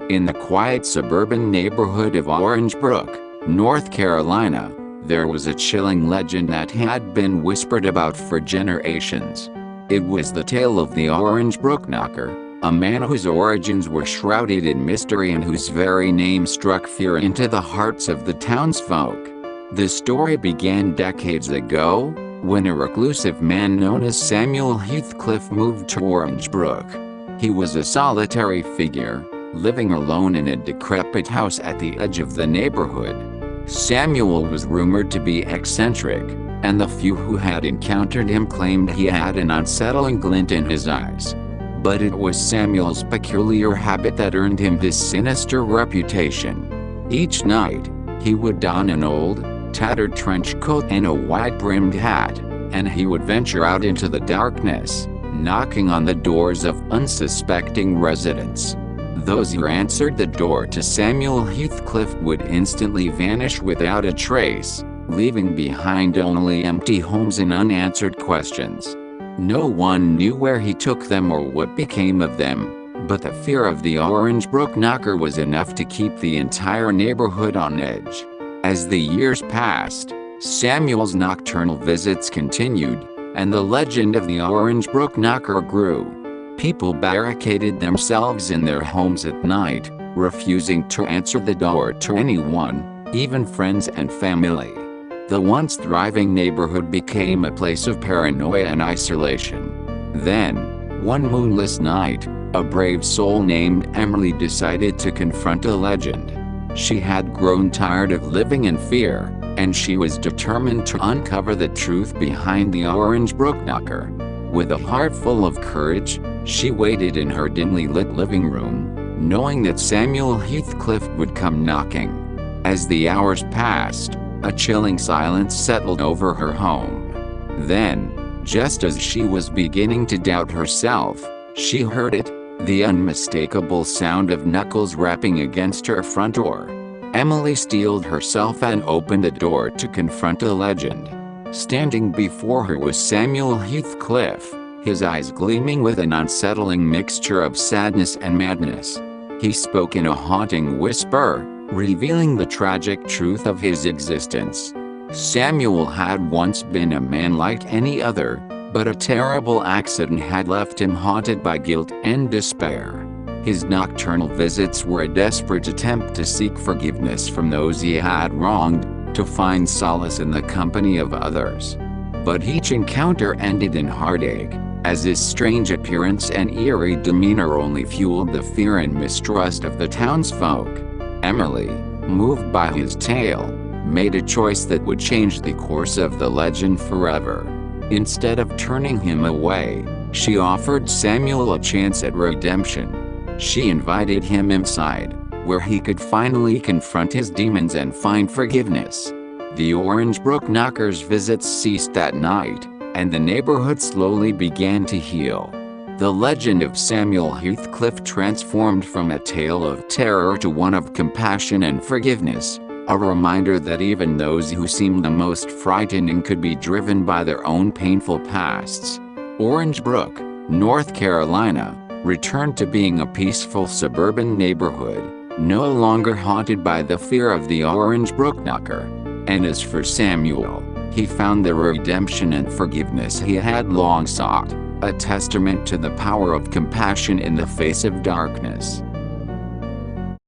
In the quiet suburban neighborhood of Orangebrook, North Carolina, there was a chilling legend that had been whispered about for generations. It was the tale of the Orangebrook Knocker, a man whose origins were shrouded in mystery and whose very name struck fear into the hearts of the townsfolk. The story began decades ago, when a reclusive man known as Samuel Heathcliff moved to Orangebrook. He was a solitary figure, living alone in a decrepit house at the edge of the neighborhood. Samuel was rumored to be eccentric, and the few who had encountered him claimed he had an unsettling glint in his eyes. But it was Samuel's peculiar habit that earned him this sinister reputation. Each night, he would don an old, tattered trench coat and a wide-brimmed hat, and he would venture out into the darkness, knocking on the doors of unsuspecting residents. Those who answered the door to Samuel Heathcliff would instantly vanish without a trace, leaving behind only empty homes and unanswered questions. No one knew where he took them or what became of them, but the fear of the Orangebrook Knocker was enough to keep the entire neighborhood on edge. As the years passed, Samuel's nocturnal visits continued, and the legend of the Orangebrook Knocker grew. People barricaded themselves in their homes at night, refusing to answer the door to anyone, even friends and family. The once thriving neighborhood became a place of paranoia and isolation. Then, one moonless night, a brave soul named Emily decided to confront the legend. She had grown tired of living in fear, and she was determined to uncover the truth behind the Orangebrook Knocker. With a heart full of courage, she waited in her dimly lit living room, knowing that Samuel Heathcliff would come knocking. As the hours passed, a chilling silence settled over her home. Then, just as she was beginning to doubt herself, she heard it, the unmistakable sound of knuckles rapping against her front door. Emily steeled herself and opened the door to confront the legend. Standing before her was Samuel Heathcliff, his eyes gleaming with an unsettling mixture of sadness and madness. He spoke in a haunting whisper, revealing the tragic truth of his existence. Samuel had once been a man like any other, but a terrible accident had left him haunted by guilt and despair. His nocturnal visits were a desperate attempt to seek forgiveness from those he had wronged, to find solace in the company of others. But each encounter ended in heartache, as his strange appearance and eerie demeanor only fueled the fear and mistrust of the townsfolk. Emily, moved by his tale, made a choice that would change the course of the legend forever. Instead of turning him away, she offered Samuel a chance at redemption. She invited him inside, where he could finally confront his demons and find forgiveness. The Orangebrook Knocker's visits ceased that night, and the neighborhood slowly began to heal. The legend of Samuel Heathcliff transformed from a tale of terror to one of compassion and forgiveness, a reminder that even those who seemed the most frightening could be driven by their own painful pasts. Orangebrook, North Carolina, returned to being a peaceful suburban neighborhood, no longer haunted by the fear of the Orangebrook Knocker. And as for Samuel, he found the redemption and forgiveness he had long sought, a testament to the power of compassion in the face of darkness.